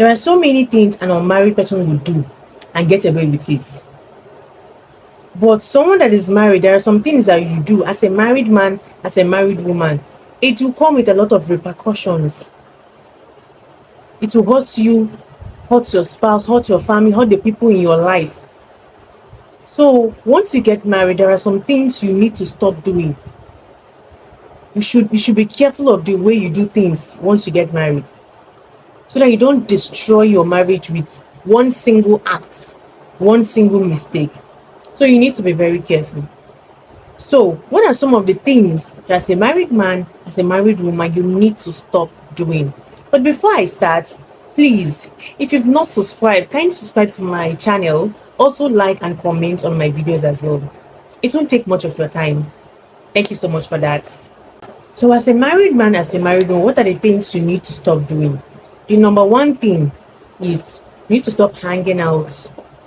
There are so many things an unmarried person would do and get away with it. But someone that is married, there are some things that you do as a married man, as a married woman. It will come with a lot of repercussions. It will hurt you, hurt your spouse, hurt your family, hurt the people in your life. So once you get married, there are some things you need to stop doing. You should be careful of the way you do things once you get married, so that you don't destroy your marriage with one single act, one single mistake. So you need to be very careful. So what are some of the things that as a married man, as a married woman, you need to stop doing? But before I start, please, if you've not subscribed, kindly subscribe to my channel. Also like and comment on my videos as well. It won't take much of your time. Thank you so much for that. So as a married man, as a married woman, what are the things you need to stop doing? The number one thing is you need to stop hanging out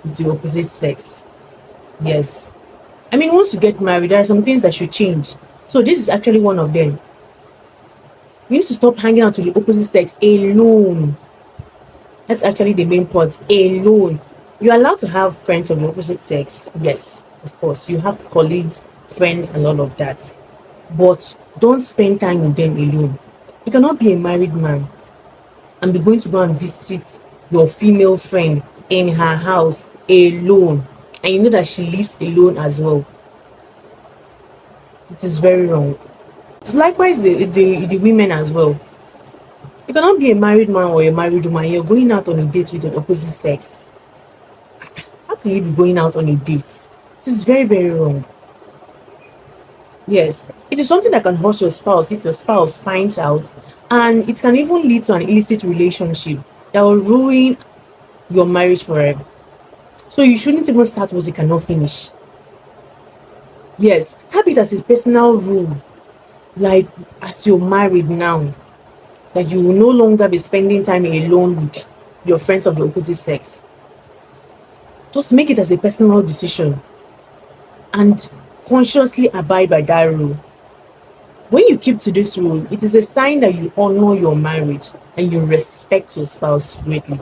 with the opposite sex. Yes. I mean, once you get married, there are some things that should change. So this is actually one of them. You need to stop hanging out with the opposite sex alone. That's actually the main point. Alone. You're allowed to have friends of the opposite sex. Yes, of course. You have colleagues, friends, and all of that. But don't spend time with them alone. You cannot be a married man and be going to go and visit your female friend in her house alone, and you know that she lives alone as well. It is very wrong. So likewise, the women as well. You cannot be a married man or a married woman. You're going out on a date with an opposite sex. How can you be going out on a date? It is very, very wrong. Yes, it is something that can hurt your spouse if your spouse finds out, and it can even lead to an illicit relationship that will ruin your marriage forever. So you shouldn't even start what you cannot finish. Yes, have it as a personal rule, like as you're married now, that you will no longer be spending time alone with your friends of the opposite sex. Just make it as a personal decision and consciously abide by that rule. When you keep to this rule, it is a sign that you honor your marriage and you respect your spouse greatly.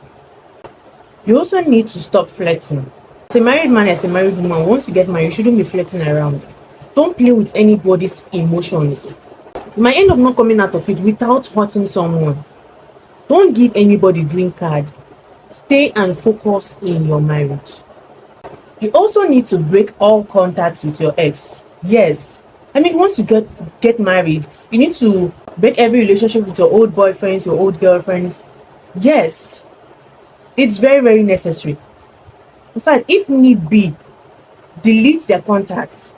You also need to stop flirting. As a married man, as a married woman, once you get married, you shouldn't be flirting around. Don't play with anybody's emotions. You might end up not coming out of it without hurting someone. Don't give anybody green card. Stay and focus in your marriage. You also need to break all contacts with your ex. Yes. I mean, once you get married, you need to break every relationship with your old boyfriends, your old girlfriends. Yes. It's very, very necessary. In fact, if need be, delete their contacts.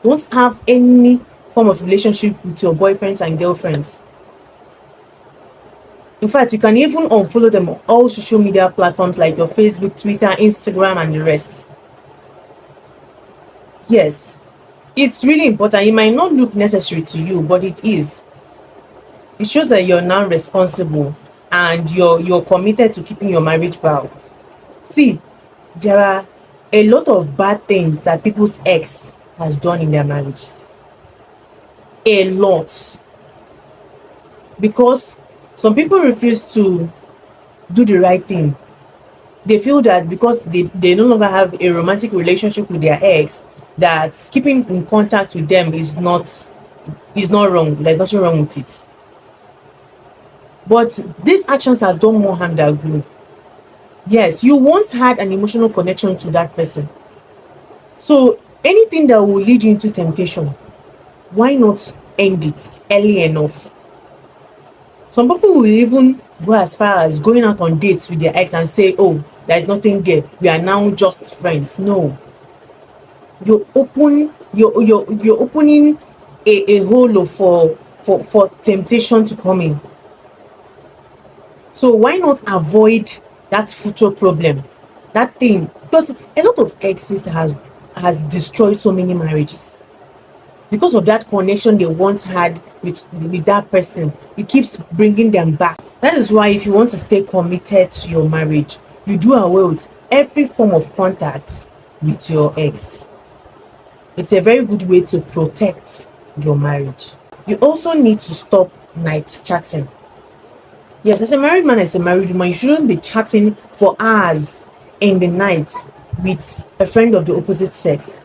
Don't have any form of relationship with your boyfriends and girlfriends. In fact, you can even unfollow them on all social media platforms like your Facebook, Twitter, Instagram, and the rest. Yes, it's really important. It might not look necessary to you, but it is. It shows that you're now responsible and you're committed to keeping your marriage vow. See, there are a lot of bad things that people's ex has done in their marriages. A lot. Because some people refuse to do the right thing. They feel that because they no longer have a romantic relationship with their ex, that keeping in contact with them is not wrong. There's nothing wrong with it. But these actions has done more harm than good. Yes, you once had an emotional connection to that person. So anything that will lead you into temptation, why not end it early enough? Some people will even go as far as going out on dates with their ex and say, oh, there's nothing there, we are now just friends. No. You're opening a hole for temptation to come in. So why not avoid that future problem, that thing? Because a lot of exes has destroyed so many marriages because of that connection they once had with that person. It keeps bringing them back. That is why if you want to stay committed to your marriage, you do away with every form of contact with your ex. It's a very good way to protect your marriage. You also need to stop night chatting. Yes, as a married man, as a married woman, you shouldn't be chatting for hours in the night with a friend of the opposite sex.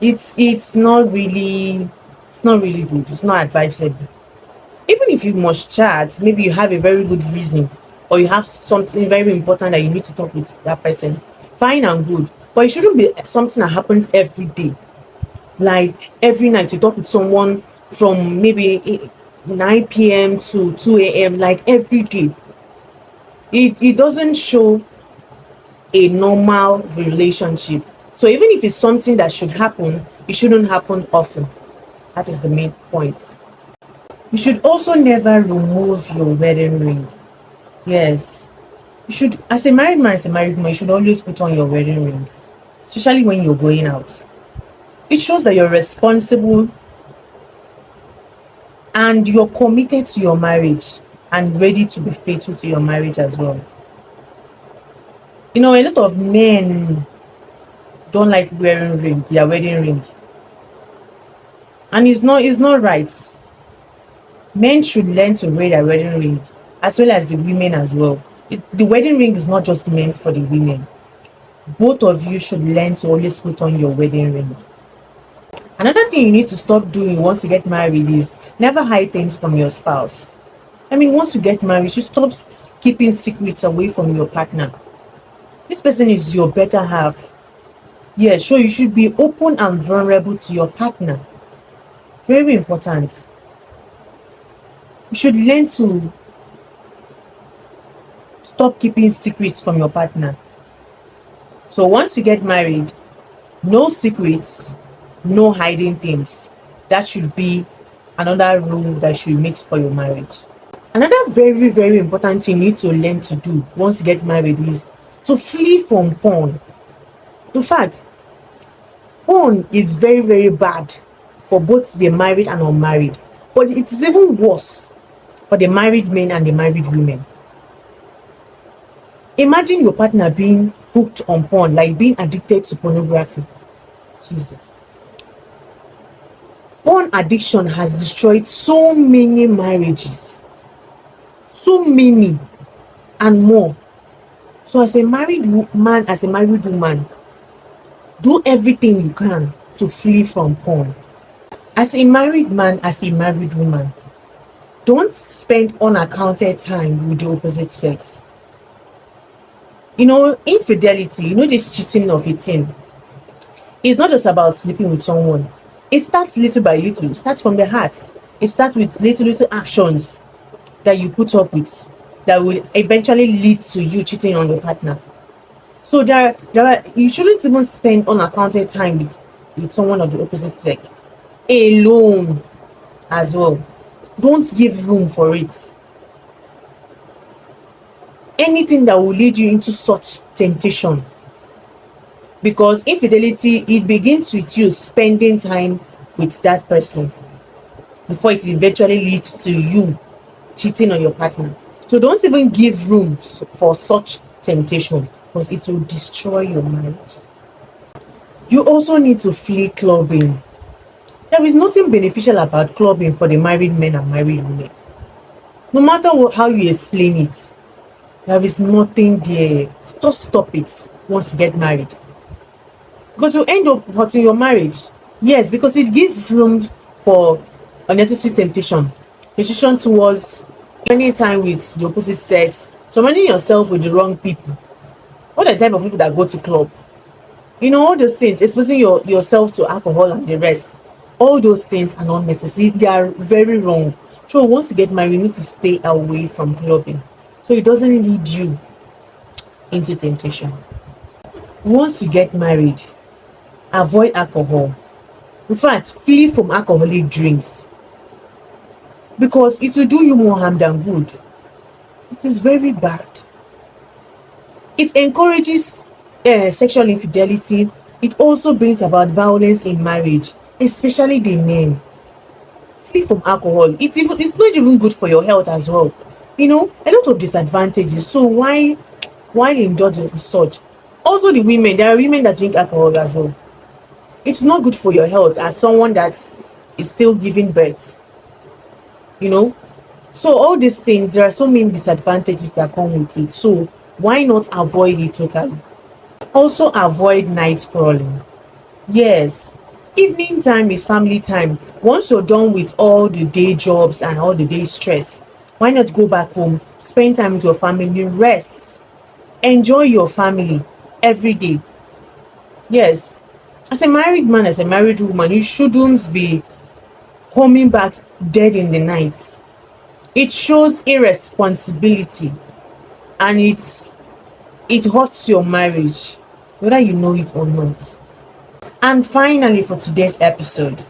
It's not really, it's not really good. It's not advisable. Even if you must chat, maybe you have a very good reason, or you have something very important that you need to talk with that person, fine and good. But it shouldn't be something that happens every day. Like every night you talk with someone from maybe 9 p.m. to 2 a.m. like every day. It doesn't show a normal relationship. So even if it's something that should happen, it shouldn't happen often. That is the main point. You should also never remove your wedding ring. Yes. You should, as a married man, as a married woman, you should always put on your wedding ring, especially when you're going out. It shows that you're responsible and you're committed to your marriage and ready to be faithful to your marriage as well. You know, a lot of men don't like wearing ring, their wedding ring, and it's not right. Men should learn to wear their wedding ring, as well as the women as well. The wedding ring is not just meant for the women. Both of you should learn to always put on your wedding ring. Another thing you need to stop doing once you get married is never hide things from your spouse. I mean, once you get married, you should stop keeping secrets away from your partner. This person is your better half. Yeah, sure, you should be open and vulnerable to your partner. Very important. You should learn to stop keeping secrets from your partner. So once you get married, no secrets, no hiding things. That should be another rule that should make for your marriage. Another very, very important thing you need to learn to do once you get married is to flee from porn. In fact, porn is very, very bad for both the married and unmarried, but it is even worse for the married men and the married women. Imagine your partner being hooked on porn, like being addicted to pornography. Jesus. Porn addiction has destroyed so many marriages, so many and more. So as a married man, as a married woman, do everything you can to flee from porn. As a married man, as a married woman, don't spend unaccounted time with the opposite sex. You know, infidelity, you know, this cheating of a thing, it's not just about sleeping with someone. It starts little by little. It starts from the heart. It starts with little actions that you put up with that will eventually lead to you cheating on your partner. So you shouldn't even spend unaccounted time with someone of the opposite sex alone as well. Don't give room for it. Anything that will lead you into such temptation, because infidelity, it begins with you spending time with that person before it eventually leads to you cheating on your partner. So don't even give room for such temptation, because it will destroy your marriage. You also need to flee clubbing. There is nothing beneficial about clubbing for the married men and married women. No matter how you explain it, there is nothing there. Just stop it once you get married, because you end up hurting your marriage. Yes, because it gives room for unnecessary temptation towards spending time with the opposite sex, surrounding yourself with the wrong people. What are the type of people that go to club? You know, all those things, exposing yourself to alcohol and the rest. All those things are not necessary. They are very wrong. So once you get married, you need to stay away from clubbing, so it doesn't lead you into temptation. Once you get married, avoid alcohol. In fact, flee from alcoholic drinks, because it will do you more harm than good. It is very bad. It encourages sexual infidelity. It also brings about violence in marriage, especially the men. Flee from alcohol. It's not even good for your health as well. You know, a lot of disadvantages. So why indulge in such? Also, the women. There are women that drink alcohol as well. It's not good for your health as someone that is still giving birth. You know, So all these things, there are so many disadvantages that come with it. So why not avoid it totally? Also avoid night crawling. Yes, evening time is family time. Once you're done with all the day jobs and all the day stress, why not go back home, spend time with your family, rest, enjoy your family every day. Yes, as a married man, as a married woman, you shouldn't be coming back dead in the night. It shows irresponsibility, and it hurts your marriage, whether you know it or not. And finally, for today's episode,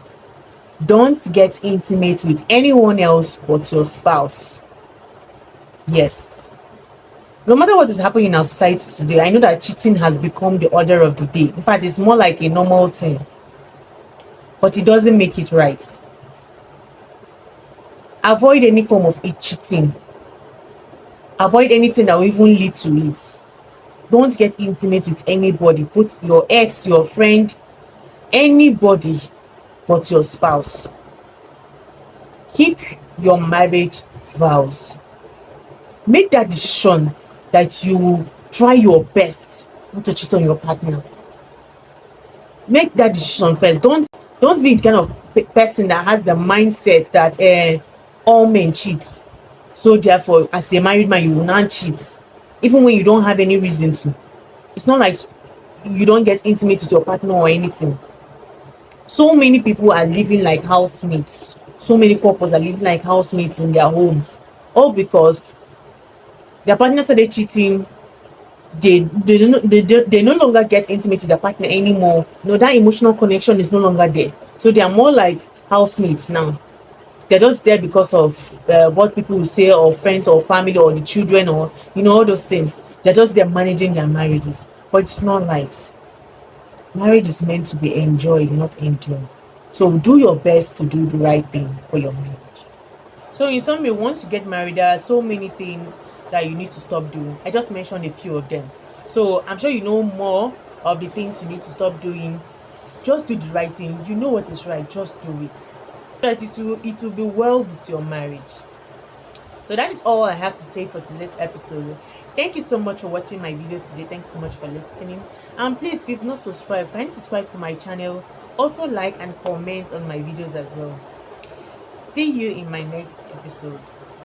don't get intimate with anyone else but your spouse. Yes. No matter what is happening in our society today, I know that cheating has become the order of the day. In fact, it's more like a normal thing, but it doesn't make it right. Avoid any form of it cheating. Avoid anything that will even lead to it. Don't get intimate with anybody, put your ex, your friend, anybody but your spouse. Keep your marriage vows. Make that decision that you will try your best not to cheat on your partner. Make that decision first. Don't be the kind of person that has the mindset that all men cheat, so therefore as a married man you will not cheat even when you don't have any reason to. It's not like you don't get intimate with your partner or anything. So many people are living like housemates. So many couples are living like housemates in their homes, all because their partner started cheating. They no longer get intimate with their partner anymore. No, that emotional connection is no longer there. So they are more like housemates now. They're just there because of what people will say, or friends or family or the children, or all those things. They're just there managing their marriages, but it's not right. Marriage is meant to be enjoyed, not endured. So do your best to do the right thing for your marriage. So in summary, once you get married, there are so many things that you need to stop doing. I just mentioned a few of them. So I'm sure you know more of the things you need to stop doing. Just do the right thing. You know what is right, just do it. So that it will be well with your marriage. So that is all I have to say for today's episode. Thank you so much for watching my video today. Thanks so much for listening. And please, if you've not subscribed, kindly subscribe to my channel. Also like and comment on my videos as well. See you in my next episode.